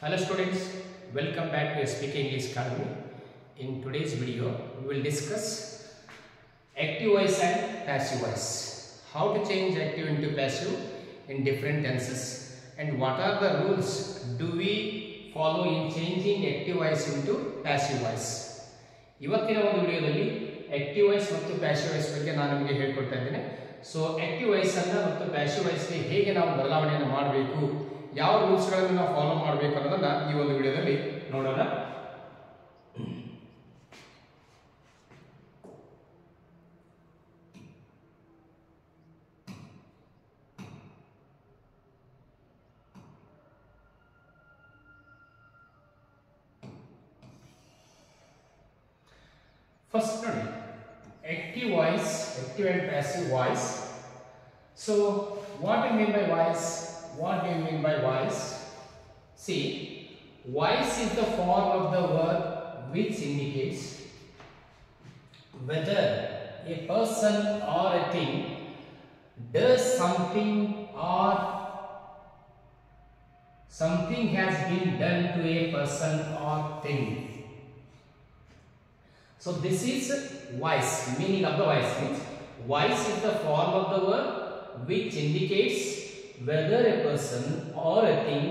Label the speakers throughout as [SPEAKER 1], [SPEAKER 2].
[SPEAKER 1] Hello students, welcome back to Speak English Academy. In today's video, we will discuss active voice and passive voice. How to change active into passive in different tenses and what are the rules do we follow in changing active voice into passive voice. ಇವತ್ತಿನ ಒಂದು ವಿಡಿಯೋದಲ್ಲಿ active voice ಮತ್ತು passive voice ಬಗ್ಗೆ ನಾನು ನಿಮಗೆ ಹೇಳಿಕೊಡ್ತಾ ಇದ್ದೇನೆ. So active voice ಅನ್ನು ಮತ್ತು ಪ್ಯಾಸಿವ್ ವಾಯ್ಸ್ ಗೆ ಹೇಗೆ ನಾವು ಬದಲಾವಣೆಯನ್ನು ಮಾಡಬೇಕು, ಯಾವ ರೂಲ್ಸ್ ಗಳನ್ನು ನಾವು ಫಾಲೋ ಮಾಡಬೇಕು ಅನ್ನೋದನ್ನ ಈ ಒಂದು ವಿಡಿಯೋದಲ್ಲಿ ನೋಡೋಣ. First ನೋಡಿ, active voice, active and passive voice. So what do you mean by voice? What do you mean by voice? See, voice is the form of the word which indicates whether a person or a thing does something or something has been done to a person or thing. So this is voice. Meaning of the voice means voice is the form of the word which indicates whether a person or a thing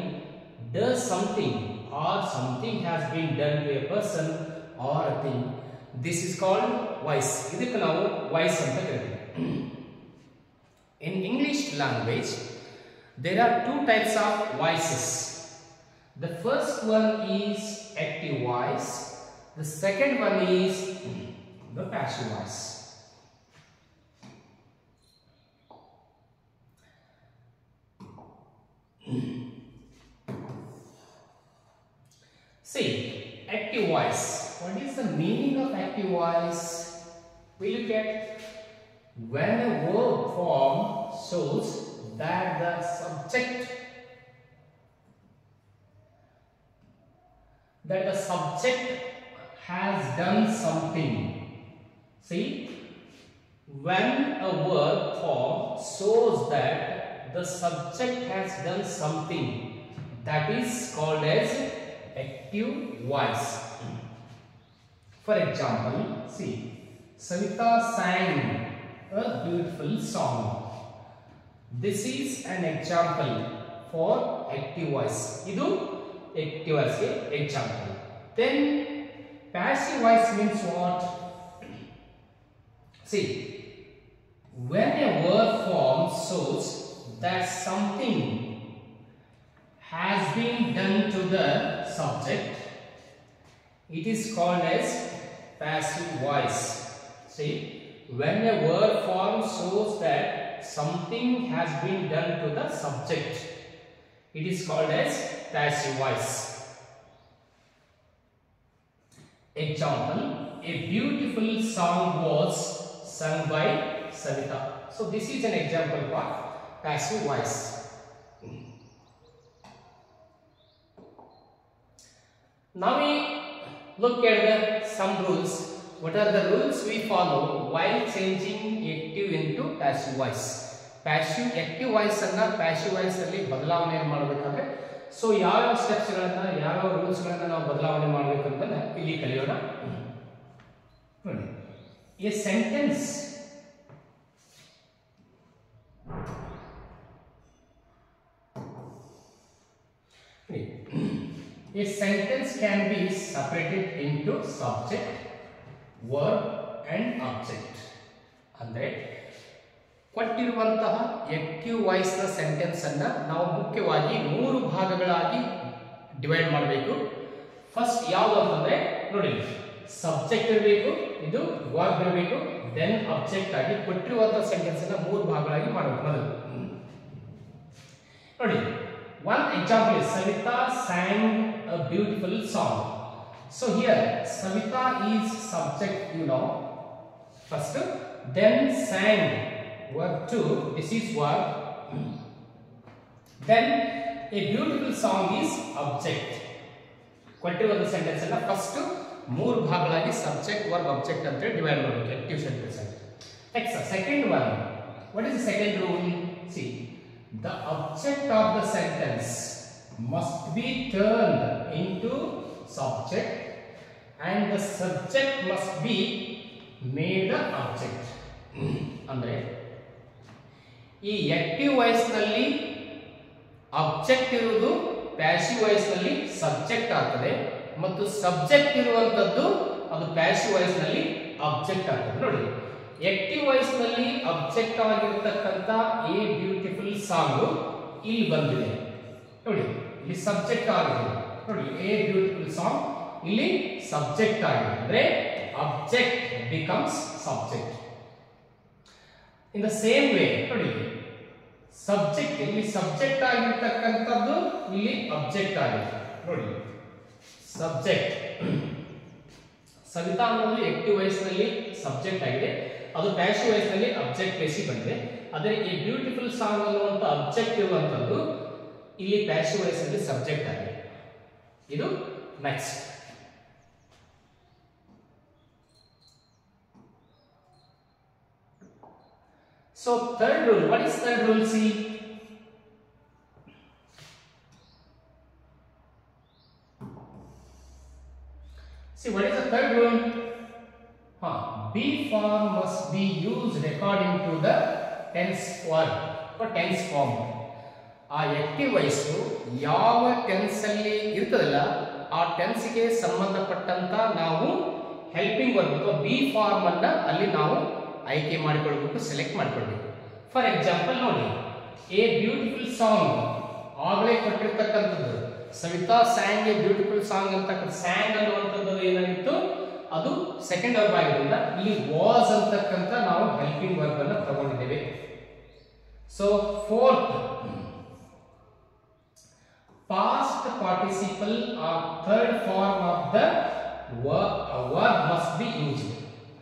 [SPEAKER 1] does something or something has been done to a person or a thing. This is called voice. ಇದಕ್ಕೆ ನಾವು voice ಅಂತ ಕರೀತೀವಿ. In English language there are two types of voices. The first one is active voice. The second one is the passive voice. See, active voice. What is the meaning of active voice? We look at when a verb form shows that the subject has done something. See, when a verb form shows that the subject has done something, that is called as active voice. For example, see, Savita sang a beautiful song. This is an example for active voice. Idu active voice example. Then passive voice means what? See, when a word form shows that something has been done to the subject, it is called as passive voice. See, when a word form shows that something has been done to the subject, it is called as passive voice. Example, a beautiful song was sung by Savita. So this is an example for passive voice. Now we look at some rules. What are the rules we follow while changing active into passive voice? Passive active voice ಅನ್ನ passive voice ಅಲ್ಲಿ ಬದಲಾವಣೆ ಮಾಡಬೇಕಾದ್ರೆ so ಯಾವ steps ಗಳನ್ನ ಯಾವ rules ಗಳನ್ನ ನಾವು ಬದಲಾವಣೆ ಮಾಡಬೇಕು ಅಂತ ಇಲ್ಲಿ ಕಲಿಯೋಣ. ನೋಡಿ, a sentence can be separated into subject, verb and object. ಅಂದ್ರೆ ಕೊಟ್ಟಿರುವಂತಹ ಆಕ್ಟಿವ್ ವಾಯ್ಸ್ ನ ಸೆಂಟೆನ್ಸ್ ಅನ್ನ ನಾವು ಮುಖ್ಯವಾಗಿ 3 ಭಾಗಗಳಾಗಿ ಡಿವೈಡ್ ಮಾಡಬೇಕು. ಫಸ್ಟ್ ಯಾವುದು ಅಂತಂದ್ರೆ ನೋಡಿ, ಸಬ್ಜೆಕ್ಟ್ ಇರಬೇಕು, ಇದು ವರ್ಬ್ ಇರಬೇಕು, ದೆನ್ ಆಬ್ಜೆಕ್ಟ್ ಆಗಿ ಕೊಟ್ಟಿರುವಂತಹ ಸೆಂಟೆನ್ಸ್ ಅನ್ನ 3 ಭಾಗಗಳಾಗಿ ಮಾಡಬೇಕು. ಮೊದಲು ನೋಡಿ, one example is Savita sang a beautiful song. So here Savita is subject, you know, first, then sang verb 2, this is verb, then a beautiful song is object. ಕೊಟ್ಟಿರುವ sentence ಅನ್ನ first 3 ಭಾಗಗಳಾಗಿ subject verb object ಅಂತ divide ಮಾಡಬೇಕು active sentence ಅಂತ. Next second one, what is the second rule? C, the object of the sentence must be turned into subject and the subject must be made the object. ಅಂದ್ರೆ ಈ active voice ನಲ್ಲಿ object ಇರುವುದು, passive voice ನಲ್ಲಿ subject ಆಗ್ತದೆ, ಮತ್ತು subject ಇರುವಂತದ್ದು ಅದು passive voice ನಲ್ಲಿ ಆಬ್ಜೆಕ್ಟ್ ಆಗ್ತದೆ. ನೋಡಿ, ಆಕ್ಟಿವ್ ವಾಯ್ಸ್ ನಲ್ಲಿ ಆಬ್ಜೆಕ್ಟ್ ಆಗಿರತಕ್ಕಂತ ಎ ಬ್ಯೂಟಿಫುಲ್ ಸಾಂಗ್ ಇಲ್ಲಿ ಬಂದಿದೆ. ನೋಡಿ, ಇಲ್ಲಿ ಸಬ್ಜೆಕ್ಟ್ ಆಗಿದೆ. ನೋಡಿ, ಎ ಬ್ಯೂಟಿಫುಲ್ ಸಾಂಗ್ ಇಲ್ಲಿ ಸಬ್ಜೆಕ್ಟ್ ಆಗಿದೆ. ಅಂದ್ರೆ object becomes subject. In the same way ನೋಡಿ, ಸಬ್ಜೆಕ್ಟ್ ಇಲ್ಲಿ ಸಬ್ಜೆಕ್ಟ್ ಆಗಿರ್ತಕ್ಕಂಥದ್ದು ಇಲ್ಲಿ ಆಬ್ಜೆಕ್ಟ್ ಆಗಿದೆ. ನೋಡಿ, ಸಬ್ಜೆಕ್ಟ್ ಸವಿತಾ ಅನ್ನೋದು ಆಕ್ಟಿವ್ ವಾಯ್ಸ್ ನಲ್ಲಿ ಸಬ್ಜೆಕ್ಟ್ ಆಗಿದೆ, ಅದು ಪ್ಯಾಸಿವ್ ವಾಯ್ಸ್ ನಲ್ಲಿ ಆಬ್ಜೆಕ್ಟ್ ಬೇಸಿ ಬಂದಿದೆ. ಆದರೆ ಈ ಬ್ಯೂಟಿಫುಲ್ ಸಾಂಗ್ ಅನ್ನುವಂತ ಆಬ್ಜೆಕ್ಟ್ ಇರುವಂತದ್ದು ಇಲ್ಲಿ ಪ್ಯಾಸಿವ್ ವಾಯ್ಸ್ ನಲ್ಲಿ ಸಬ್ಜೆಕ್ಟ್ ಆಗಿದೆ. ಇದು next. So third rule, what is third rule? See, what is the third rule? Be form must be used according to the tense word or tense form. ಆ active voice ಯಾವ tense ಅಲ್ಲಿ ಇರ್ತದಲ್ಲ ಆ tense ಗೆ ಸಂಬಂಧಪಟ್ಟಂತ ನಾವು helping verb ಅಥವಾ B form ಅನ್ನ ಅಲ್ಲಿ ನಾವು ಆಯ್ಕೆ ಮಾಡಿಕೊಳ್ಳಬೇಕು, ಸೆಲೆಕ್ಟ್ ಮಾಡಿಕೊಳ್ಳಬೇಕು. ಫಾರ್ ಎಕ್ಸಾಂಪಲ್ ನೋಡಿ, ಎ ಬ್ಯೂಟಿಫುಲ್ ಸಾಂಗ್ ಆಗಲೇ ಕೊಟ್ಟಿರ್ತಕ್ಕಂಥದ್ದು ಸವಿತಾ ಸ್ಯಾಂಗ್ ಎ ಬ್ಯೂಟಿಫುಲ್ ಸಾಂಗ್ ಅಂತಕ್ಕಂಥ ಸ್ಯಾಂಗ್ ಅನ್ನುವಂಥದ್ದು ಏನಾಗಿತ್ತು, ಅದು ಸೆಕೆಂಡ್ ವರ್ಬ್ ಆಗಿರೋದ್ರಿಂದ ಇಲ್ಲಿ ವಾಸ್ ಅಂತಕ್ಕಂಥ ನಾವು ಹೆಲ್ಪಿಂಗ್ ವರ್ಬ್ ಅನ್ನು ತಗೊಂಡಿದ್ದೇವೆ. So fourth, past participle or third form of the verb must be used.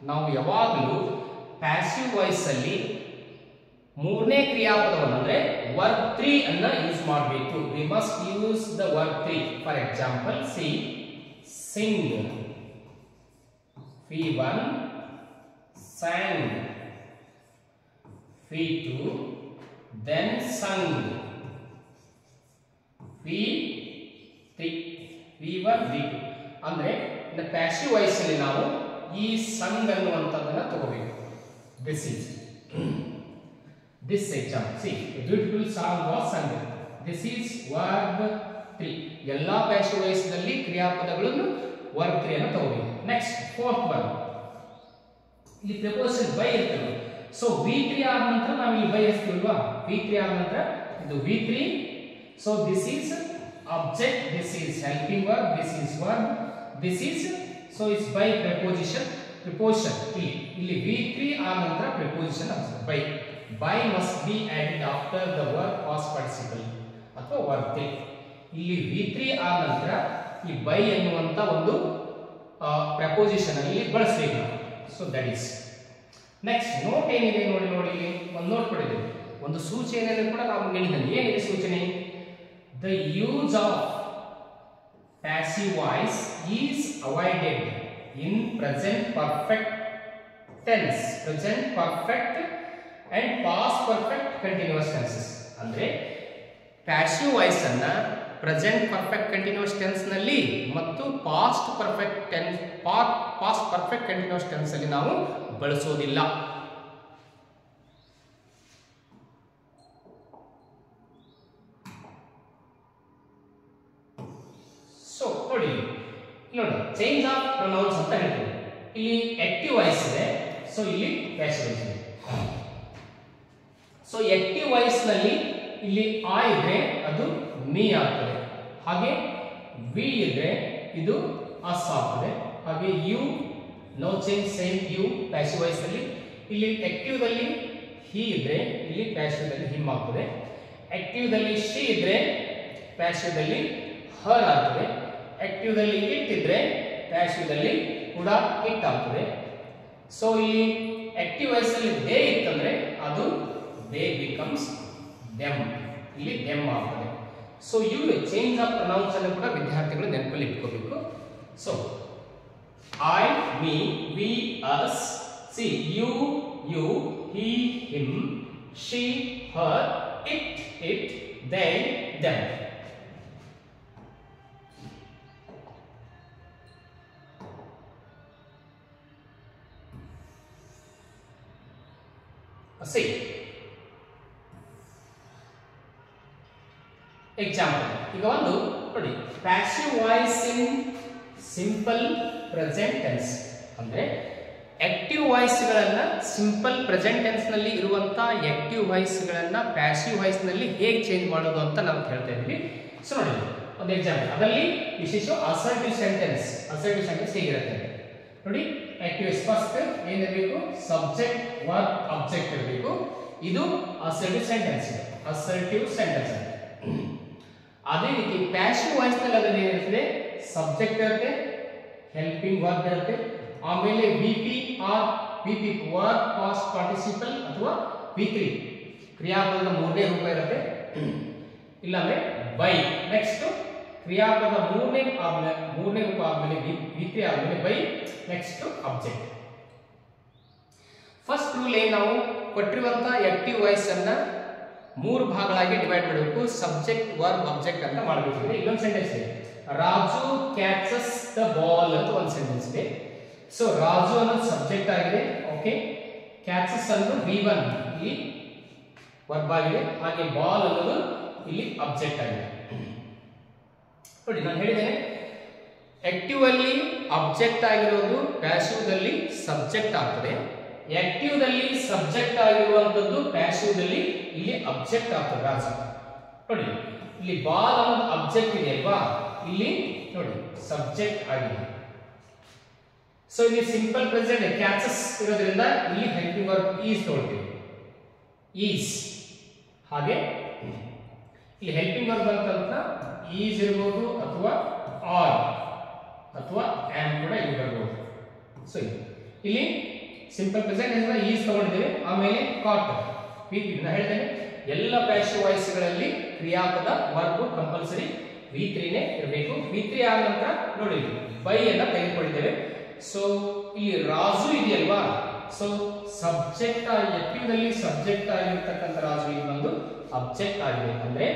[SPEAKER 1] ನಾವು ಯಾವಾಗಲೂ ಪ್ಯಾಸಿವ್ ವಾಯ್ಸ್ ಅಲ್ಲಿ ಮೂರನೇ ಕ್ರಿಯಾಪದವನ್ನು ಅಂದ್ರೆ ವರ್ಬ್ 3 ಅನ್ನ ಯೂಸ್ ಮಾಡಬೇಕು. we must use the verb 3. for example, see, sing, V1, sang, V2, then sung, V3, V1, V2. ಅಂದ್ರೆ இந்த passive voice ಅಲ್ಲಿ ನಾವು ಈ ಸಂಗ್ ಅನ್ನುವಂತದನ್ನ ತಗೋಬೇಕು. this example, see, a beautiful song was sung. this is verb 3. ಎಲ್ಲಾ passive voice ನಲ್ಲಿ ಕ್ರಿಯಾಪದಗಳನ್ನು verb 3 ಅನ್ನು ತಗೋಬೇಕು. ನೆಕ್ಸ್ಟ್ ಫೋರ್ತ್ ಒನ್, ಇಲ್ಲಿ ಪ್ರಿಪೋಸಿಷನ್ ಬೈ ಇರ್ತದೆ. ಸೊ V3 ಆದ ನಂತರ ನಾವು ಇಲ್ಲಿ ಬೈ ಹಾಕ್ತೀವಲ್ವಾ, V3 ಆದ ನಂತರ ಇದು V3. so this is object, this is helping verb, this is verb, this is, so it's by preposition. ಇಲ್ಲಿ V3 ಆದ ನಂತರ preposition ಆಗ್ತದೆ. by must be added after the verb past participle ಅಥವಾ verb 3. ಇಲ್ಲಿ V3 ಆದ ನಂತರ ಈ by ಎನ್ನುವಂತ ಒಂದು preposition ಅಲ್ಲಿ ಬಳಸಬೇಕು. so that is next. Note ಏನಿದೆ ನೋಡಿ ಇಲ್ಲಿ ಒಂದು ನೋಟ್ ಕೊಡಿದೆ, ಒಂದು ಸೂಚನೆಯನ್ನು ಕೂಡ ನಾವು ನೀಡಿದ್ದೇವೆ. ಏನಿದೆ ಸೂಚನೆ? the use of passive voice is avoided in present perfect tense, present perfect and past perfect continuous tenses. ಅಂದ್ರೆ passive voice ಅನ್ನ present perfect continuous tense ನಲ್ಲಿ ಮತ್ತು past perfect continuous tense ಅಲ್ಲಿ ನಾವು ಬಳಸೋದಿಲ್ಲ. ನೋಡಿ ಚೇಂಜ್ ಆಫ್ ಪ್ರೊನೌನ್ಸ್ ಅಂತ ಹೇಳ್ತೀವಿ. ಇಲ್ಲಿ ಆಕ್ಟಿವ್ ವಾಯ್ಸ್ ಇದೆ, ಸೊ ಇಲ್ಲಿ ಪ್ಯಾಸಿವ್ ವಾಯ್ಸ್ ಇದೆ. ಸೊ ಆಕ್ಟಿವ್ ವಾಯ್ಸ್ ನಲ್ಲಿ ಇಲ್ಲಿ ಆ ಇದ್ರೆ ಅದು ಮೀ ಆಗ್ತದೆ, ಹಾಗೆ ವಿ ಇದ್ರೆ ಇದು ಅಸ್ ಆಗ್ತದೆ, ಹಾಗೆ you know change same you passive voice ನಲ್ಲಿ. ಇಲ್ಲಿ ಆಕ್ಟಿವ್ ದಲ್ಲಿ ಹಿ ಇದ್ರೆ ಇಲ್ಲಿ ಪ್ಯಾಸಿವ್ ದಲ್ಲಿ ಹಿಮ್ ಆಗ್ತದೆ, ಆಕ್ಟಿವ್ ದಲ್ಲಿ ಶಿ ಇದ್ರೆ ಪ್ಯಾಸಿವ್ ದಲ್ಲಿ ಹರ್ ಆಗ್ತದೆ, ಆಕ್ಟಿವ್ ದಲ್ಲಿ ಇಟ್ ಇದ್ರೆ ಪ್ಯಾಸಿವ್ ದಲ್ಲಿ ಕೂಡ ಇಟ್ ಆಗ್ತದೆ. ಸೊ ಇಲ್ಲಿ ಆಕ್ಟಿವ್ ವಾಯ್ಸ್ ಅಲ್ಲಿ ದೇ ಇತ್ತಂದ್ರೆ ಅದು ದೇ ಬಿಕಮ್ಸ್ ದೆಮ್, ಇಲ್ಲಿ ದೆಮ್ ಆಗ್ತದೆ. ಸೊ ಇವು ಚೇಂಜ್ ಆಫ್ ಪ್ರೊನೌನ್ಸ್ ಅನ್ನು ಕೂಡ ವಿದ್ಯಾರ್ಥಿಗಳು ನೆನಪಲ್ಲಿ ಇಟ್ಕೋಬೇಕು. So I, me, we, us, see, you, he, him, she, her, it, they, them. See example. ಈಗ ಒಂದು ನೋಡಿ, passive voice in simple present tense ಅಂದ್ರೆ ಆಕ್ಟಿವ್ ವಾಯ್ಸ್ ಗಳನ್ನ ಸಿಂಪಲ್ ಪ್ರೆಸೆಂಟ್ ಟೆನ್ಸ್ ನಲ್ಲಿ ಇರುವಂತಹ ಆಕ್ಟಿವ್ ವಾಯ್ಸ್ ಗಳನ್ನ ಪ್ಯಾಸಿವ್ ವಾಯ್ಸ್ ನಲ್ಲಿ ಹೇಗೆ ಚೇಂಜ್ ಮಾಡೋದು ಅಂತ ನಾವು ಹೇಳ್ತಾ ಇದ್ವಿ. ಸೊ ನೋಡಿ ಒಂದು ಎಕ್ಸಾಂಪಲ್, ಅದರಲ್ಲಿ ವಿಶೇಷ ಅಸರ್ಟಿವ್ ಸೆಂಟೆನ್ಸ್ ಹೇಗಿರುತ್ತೆ ನೋಡಿ. ಆಕ್ಟಿವ್ ಫಸ್ಟ್ ಏನಿರಬೇಕು, ಸಬ್ಜೆಕ್ಟ್ ವರ್ಬ್ ಆಬ್ಜೆಕ್ಟ್ ಇರಬೇಕು. ಇದು ಅಸರ್ಟಿವ್ ಸೆಂಟೆನ್ಸ್ ಅಂತ. ಅದೇ ರೀತಿ ಪ್ಯಾಸಿವ್ ವಾಯ್ಸ್ ನಲ್ಲಿ ಅದರಲ್ಲಿ ಏನಿರ್ತದೆ, ಸಬ್ಜೆಕ್ಟ್ ಇರುತ್ತೆ, ಹೆಲ್ಪಿಂಗ್ ವರ್ಬ್ ಇರುತ್ತೆ, ಆಮೇಲೆ VP or VP verb past participle ಅಥವಾ ವಿ3 ಕ್ರಿಯಾಪದದ ಮೂರನೇ ರೂಪ ಇರುತ್ತೆ, ಇಲ್ಲಾಂದ್ರೆ ಬೈ. ನೆಕ್ಸ್ಟ್ ಕ್ರಿಯಾಪದ ಮೂರನೇ ರೂಪ ಆದ್ಮೇಲೆ ವಿ3 ಆದ್ಮೇಲೆ by, next object. First rule ಏನು, ನಾವು ಕೊಟ್ಟಿರುವಂತಹ ಆಕ್ಟಿವ್ ವಾಯ್ಸ್ ಅನ್ನ ಮೂರು ಭಾಗಗಳಾಗಿ ಡಿವೈಡ್ ಮಾಡಬೇಕು. ಸಬ್ಜೆಕ್ಟ್ ವರ್ಬ್ ಆಬ್ಜೆಕ್ಟ್ ಅಂತ ಮಾಡಬೇಕು. ಇನ್ನೊಂದು ಸೆಂಟೆನ್ಸ್ ಇದೆ, ರಾಜು ಕ್ಯಾಚಸ್ ದ ಬಾಲ್ ಅಂತ ಒಂದು ಸೆಂಟೆನ್ಸ್ ಇದೆ. ಸೊ ರಾಜು ಅನ್ನೋದು ಸಬ್ಜೆಕ್ಟ್ ಆಗಿದೆ, ಓಕೆ. ಕ್ಯಾಚಸ್ ಅನ್ನೋದು V1 ಇಲ್ಲಿ ವರ್ಬ್ ಆಗಿದೆ, ಹಾಗೆ ಬಾಲ್ ಅನ್ನೋದು ಇಲ್ಲಿ ಆಬ್ಜೆಕ್ಟ್ ಆಗಿದೆ. ನೋಡಿ ನಾನು ಹೇಳಿದ್ದೇನೆ, ಆಕ್ಟಿವ್ ಅಲ್ಲಿ ಆಬ್ಜೆಕ್ಟ್ ಆಗಿರೋದು ಪ್ಯಾಸಿವ್ ದಲ್ಲಿ ಸಬ್ಜೆಕ್ಟ್ ಆಗ್ತದೆ. ಆಕ್ಟಿವ್ ದಲ್ಲಿ ಸಬ್ಜೆಕ್ಟ್ ಆಗಿರುವಂತದ್ದು ಪ್ಯಾಸಿವ್ ದಲ್ಲಿ ಇಲ್ಲಿ ಆಬ್ಜೆಕ್ಟ್ ಆಗ್ತದೆ. ರಾಜು ನೋಡಿ ಇಲ್ಲಿ ಬಾಲ್ ಅನ್ನೋದು ಆಬ್ಜೆಕ್ಟ್ ಇದೆ ಅಲ್ವಾ, ಇಲ್ಲಿ ನೋಡಿ ಸಬ್ಜೆಕ್ಟ್ ಆಗಿದೆ. ಸೊ ಇಲ್ಲಿ ಸಿಂಪಲ್ ಪ್ರೆಸೆಂಟ್ ಕ್ಯಾಚಸ್ ಇರೋದ್ರಿಂದ ಇಲ್ಲಿ ಹೆಲ್ಪಿಂಗ್ ವರ್ಬ್ ಈಸ್ ತಗೊಳ್ತೀವಿ, ಈಸ್. ಹಾಗೆ ಇಲ್ಲಿ ಹೆಲ್ಪಿಂಗ್ ವರ್ಬ್ ಅಂತ ಈಸ್ ಇರಬಹುದು ಅಥವಾ ಆರ್ ಅಥವಾ ಆಮ್ ಕೂಡ ಇಲ್ಲಿ ಬರಬಹುದು. ಸೊ ಇಲ್ಲಿ ಸಿಂಪಲ್ ಪ್ರೆಸೆಂಟ್ ಈಸ್ ತಗೊಂಡಿದ್ದೇವೆ. ಆಮೇಲೆ ಕಾಟ್ ವಿ3 ನಾನು ಹೇಳ್ತೇನೆ, ಎಲ್ಲ ಪ್ಯಾಸಿವ್ ವಾಯ್ಸ್ ಗಳಲ್ಲಿ ಕ್ರಿಯಾಪದ ವರ್ಬ್ ಕಂಪಲ್ಸರಿ ವಿ3 ನೇ ಇರಬೇಕು. ವಿ3 ಆದ ನಂತರ ನೋಡಿ ಬೈ ಅನ್ನ ತೆಗೆದುಕೊಂಡಿದ್ದೇವೆ. ಸೊ ಇಲ್ಲಿ ರಾಜು ಇದೆಯಲ್ವಾ, ಸೊ ಸಬ್ಜೆಕ್ಟ್ ಆಕ್ಟಿವ್ ನಲ್ಲಿ ಸಬ್ಜೆಕ್ಟ್ ಆಗಿರ್ತಕ್ಕಂಥ ರಾಜು ಇಲ್ಲಿ ಒಂದು ಅಬ್ಜೆಕ್ಟ್ ಆಗಿದೆ. ಅಂದ್ರೆ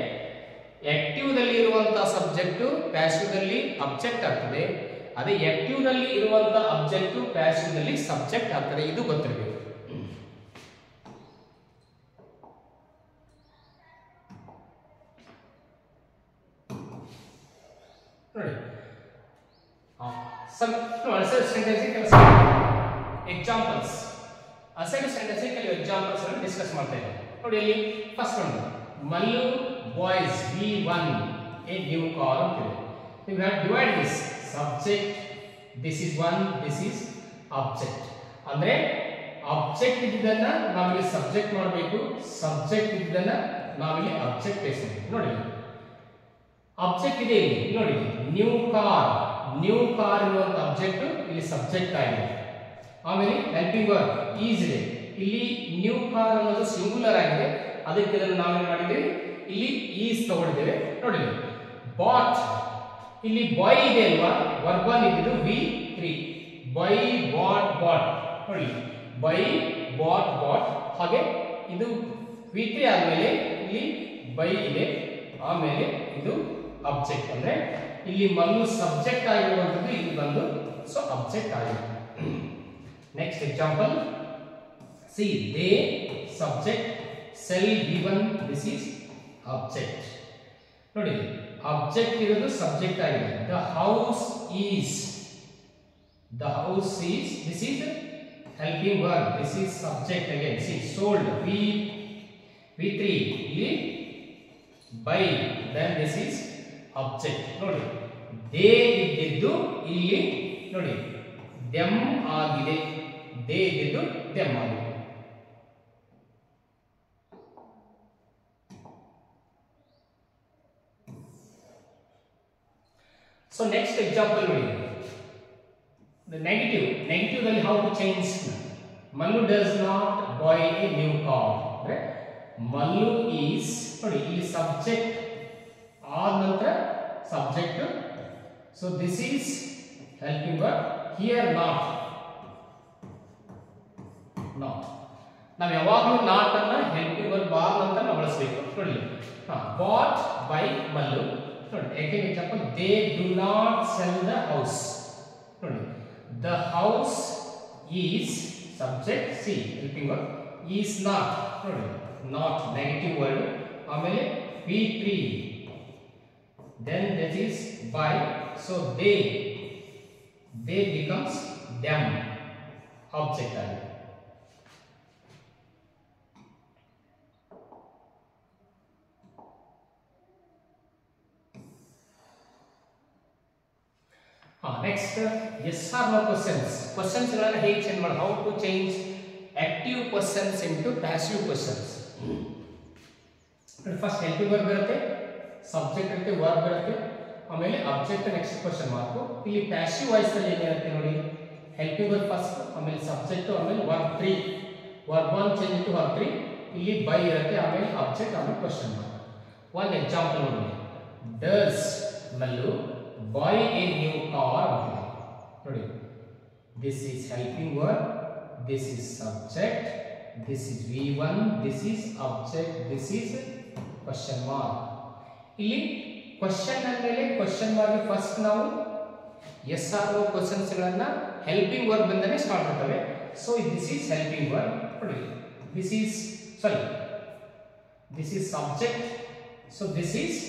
[SPEAKER 1] ಆಕ್ಟಿವ್ ದಲ್ಲಿ ಇರುವಂತಹ ಸಬ್ಜೆಕ್ಟ್ ಪ್ಯಾಸಿವ್ ದಲ್ಲಿ ಅಬ್ಜೆಕ್ಟ್ ಆಗ್ತದೆ. ಅದೇ ಆಕ್ಟಿವ್ ನಲ್ಲಿ ಇರುವಂತಹ ಅಬ್ಜೆಕ್ಟ್ ಪ್ಯಾಸಿವ್ ನಲ್ಲಿ ಸಬ್ಜೆಕ್ಟ್ ಆಗ್ತದೆ. ಇದು ಗೊತ್ತಿರಬೇಕು. ನೋಡಿ ಎಕ್ಸಾಂಪಲ್ಸ್, ಅಸೈಡ್ ಸೆಂಟೆನ್ಸ್ ಕೆಲವು ಎಕ್ಸಾಂಪಲ್ಸ್ ಅನ್ನು ಡಿಸ್ಕಸ್ ಮಾಡ್ತಾ ಇದ್ದೇವೆ. ನೋಡಿ ಇಲ್ಲಿ ಫಸ್ಟ್ ಒಂದು, Mallu boys V1 a new car ಅಂತಿದೆ. You have divide this subject, this is one, this is object. ಅಂದ್ರೆ ಆಬ್ಜೆಕ್ಟ್ ಇದ್ದನ್ನ ನಾವಿಲ್ಲಿ ಸಬ್ಜೆಕ್ಟ್ ಮಾಡಬೇಕು, ಸಬ್ಜೆಕ್ಟ್ ಇದ್ದನ್ನ ನಾವಿಲ್ಲಿ ಆಬ್ಜೆಕ್ಟ್ ಬೇಸ್ ಮಾಡಬೇಕು. ನೋಡಿ ಆಬ್ಜೆಕ್ಟ್ ಇದೆ ಇಲ್ಲಿ ನೋಡಿ, ನ್ಯೂ ಕಾರ್ ಇರುವಂತ ಆಬ್ಜೆಕ್ಟ್ ಇಲ್ಲಿ ಸಬ್ಜೆಕ್ಟ್ ಆಗಿದೆ. ಆಮೇಲೆ ಹೆಲ್ಪಿಂಗ್ ವರ್ಬ್ ಈಸ್ ಇದೆ, ಇಲ್ಲಿ ನ್ಯೂ ಕಾರ್ ಅನ್ನೋದು ಸಿಂಗುಲರ್ ಆಗಿದೆ, ಅದಕ್ಕೆ ಇದನ್ನು ನಾವೇನು ಮಾಡಿದ್ದೇವೆ, ಇಲ್ಲಿ ಈಸ್ ತಗೊಂಡಿದ್ದೇವೆ. ನೋಡಿ ಬಾಟ್, ಇಲ್ಲಿ ಬಾಯ್ ಇದೆ ಅಲ್ವಾ, ವರ್ಬಲ್ ಇದ್ದು ವಿ3 ಬೈ ಬಾಟ್ ನೋಡಿ, ಬೈ ಬಾಟ್. ಹಾಗೆ ಇದು ವಿ3 ಆದ್ಮೇಲೆ ಇಲ್ಲಿ ಬೈ ಇದೆ, ಆಮೇಲೆ ಇದು ಆಬ್ಜೆಕ್ಟ್. ಅಂದ್ರೆ ಇಲ್ಲಿ ಮಲ್ಲು ಸಬ್ಜೆಕ್ಟ್ ಆಗಿರುವಂತದ್ದು ಇಲ್ಲಿ ಬಂದು ಸೊ ಆಬ್ಜೆಕ್ಟ್ ಆಗಿದೆ. Next example, see they subject, sell V1 this is object. ನೋಡಿ ಆಬ್ಜೆಕ್ಟ್ ಇರೋದು ಸಬ್ಜೆಕ್ಟ್ ಆಗಿದೆ. The house is this is helping verb, this is subject again. See sold ವಿ3 ಇಲ್ಲಿ by, then this is object. ನೋಡಿ they ಇದ್ದಿದ್ದು ಇಲ್ಲಿ ನೋಡಿ them ಆಗಿದೆ, ದೇ ಇದ್ದಿದ್ದು ದೆಮ್ ಆಗಿದೆ. So next example ನೋಡಿ, the negative ದಲ್ಲಿ how to change. Mallu does not buy a new car. Right? Mallu is ನೋಡಿ ಇಲ್ಲಿ ಸಬ್ಜೆಕ್ಟ್ ಆದ ನಂತರ subject, so this is helping verb. Here not ನಾವು ಯಾವಾಗಲೂ ನಾಟ್ ಅನ್ನ ಹೆಲ್ಪಿಂಗ್ ವರ್ಬ್ ಆದ ನಂತರ ನಾವು ಬಳಸಬೇಕು. ನೋಡಿ bought by Mallu. ನೋಡಿ again example, they do not sell the house. ನೋಡಿ the house is subject, see helping verb, is not ನೋಡಿ, ನಾಟ್ ನೆಗೆಟಿವ್ ವರ್ಡ್. ಆಮೇಲೆ V3 then that is by, so they becomes them object ಆಗಿದೆ. Next, yes or no questions. Questions ಗಳನ್ನ ಹೇಗೆ change ಮಾಡೋದು, how to change active questions into passive questions. First helping verb ಬರುತ್ತೆ, subject ಇರುತ್ತೆ, verb ಬರುತ್ತೆ, ಆಮೇಲೆ object, next question mark. ಇಲ್ಲಿ passive voice ಅಲ್ಲಿ ಏನಿರುತ್ತೆ ನೋಡಿ, ಹೆಲ್ಪಿಂಗ್ ವರ್ಬ್ ಫಸ್ಟ್, ಆಮೇಲೆ ಸಬ್ಜೆಕ್ಟ್, ಆಮೇಲೆ verb 3, verb 1 change to verb 3, ಇಲ್ಲಿ ಬೈ ಇರುತ್ತೆ, ಆಮೇಲೆ ಆಬ್ಜೆಕ್ಟ್, ಆಮೇಲೆ ಕ್ವೆಶ್ಚನ್ ಮಾರ್ಕ್. ಒಂದು ಎಕ್ಸಾಂಪಲ್ ನೋಡಿ, does Mallu buy a new car ಅಂತಿದೆ ನೋಡಿ. This is helping verb, this is subject, this is V1, this is object, this is question mark. ಇಲ್ಲಿ question ಅಂದ್ಮೇಲೆ ಕ್ವೆಶ್ಚನ್ ಮಾರ್ಕ್ ಫಸ್ಟ್ ನಾವು ಎಸ್ ಆರ್ ನೋ ಕ್ವೆಶ್ಚನ್ಸ್ ಗಳನ್ನ helping verb ಇಂದನೇ start ಮಾಡ್ತೇವೆ. So this is helping verb ನೋಡಿ, this is subject, so this is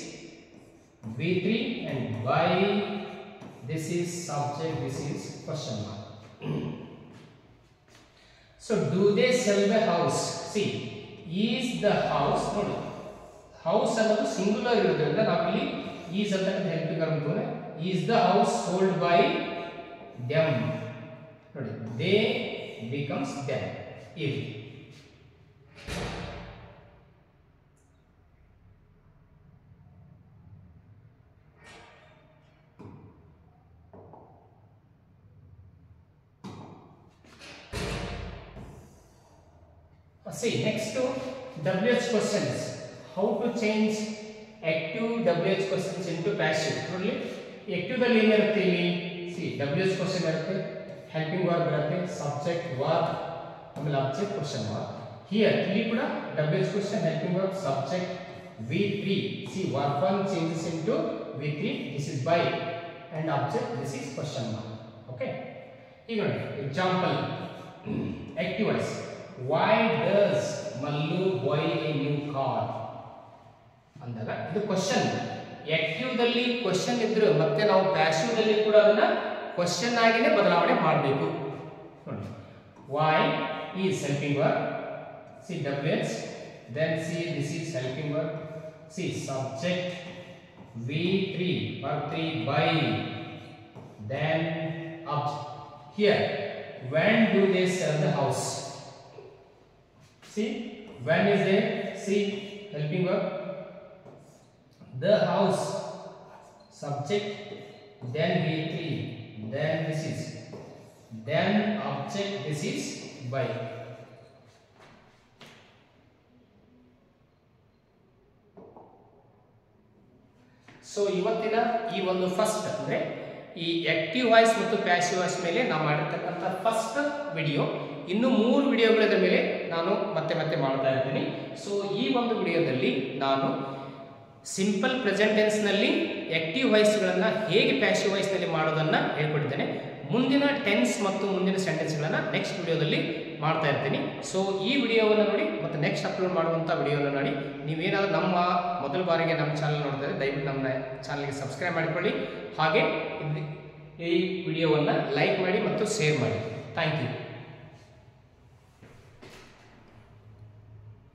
[SPEAKER 1] V3 and why, this is subject, this is question mark. So do they sell the house? See, is the house ನೋಡಿ, house ಅನ್ನೋದು singular ಇರೋದ್ರಿಂದ ನಾವು ಇಲ್ಲಿ is ಅಂತ helping verb ತಗೊಂಡ್ರೆ is the house sold by them ನೋಡಿ, they becomes them. if see next to WH questions, how to change active WH questions into passive. ನೋಡಿ active ದಲ್ಲಿ ಏನಿರುತ್ತೆ ಇಲ್ಲಿ, see WH question ಇರುತ್ತೆ, helping verb ಇರುತ್ತೆ, subject, verb, ಆಮೇಲೆ object, question mark. here ಇಲ್ಲಿ ಕೂಡ WH question, helping verb, subject, V3, see verb 1 changes into V3, this is by, and object, this is question mark. okay, ಈಗ ನೋಡಿ example, active voice. Why does Mallu buy a new car ಅಂದಾಗ ಇದು question. Active ದಲ್ಲಿ question ಇದ್ರು ಮತ್ತೆ ನಾವು passive ದಲ್ಲಿ ಕೂಡ ಅದನ್ನ ಕ್ವೆಶ್ಚನ್ ಆಗಿನೇ ಬದಲಾವಣೆ ಮಾಡಬೇಕು ನೋಡಿ. why is helping verb, see WH, then see this is helping verb, see subject V3, verb 3 by, then object. here when do they sell the house, see when is there, see helping verb, the house, subject, then V3, then this is, then object, this is by. So ಇವತ್ತಿನ ಈ ಒಂದು first ಅಂದ್ರೆ ಈ active voice ಮತ್ತು passive voice ಮೇಲೆ ನಾವು ಮಾಡಿರ್ತಕ್ಕಂಥ first video. ಇನ್ನು 3 ವಿಡಿಯೋಗಳ ಮೇಲೆ ನಾನು ಮತ್ತೆ ಮಾಡ್ತಾ ಇರ್ತೀನಿ. ಸೊ ಈ ಒಂದು ವಿಡಿಯೋದಲ್ಲಿ ನಾನು ಸಿಂಪಲ್ ಪ್ರೆಸೆಂಟ್ ಟೆನ್ಸ್ ನಲ್ಲಿ ಆಕ್ಟಿವ್ ವಾಯ್ಸ್ ಗಳನ್ನ ಹೇಗೆ ಪ್ಯಾಸಿವ್ ವಾಯ್ಸ್ ನಲ್ಲಿ ಮಾಡೋದನ್ನ ಹೇಳ್ಕೊಡ್ತೇನೆ. ಮುಂದಿನ ಟೆನ್ಸ್ ಮತ್ತು ಮುಂದಿನ ಸೆಂಟೆನ್ಸ್ ಗಳನ್ನ ನೆಕ್ಸ್ಟ್ ವಿಡಿಯೋದಲ್ಲಿ ಮಾಡ್ತಾ ಇರ್ತೀನಿ. ಸೊ ಈ ವಿಡಿಯೋವನ್ನು ನೋಡಿ ಮತ್ತೆ ನೆಕ್ಸ್ಟ್ ಅಪ್ಲೋಡ್ ಮಾಡುವಂತ ವಿಡಿಯೋನ ನೋಡಿ. ನೀವೇನಾದ್ರೂ ನಮ್ಮ ಮೊದಲ ಬಾರಿಗೆ ನಮ್ಮ ಚಾನಲ್ ನೋಡ್ತಾ ಇದ್ರೆ ದಯವಿಟ್ಟು ನಮ್ಮ ಚಾನಲ್ಗೆ ಸಬ್ಸ್ಕ್ರೈಬ್ ಮಾಡಿಕೊಳ್ಳಿ. ಹಾಗೆ ಈ ವಿಡಿಯೋವನ್ನು ಲೈಕ್ ಮಾಡಿ ಮತ್ತು ಶೇರ್ ಮಾಡಿ. Thank you.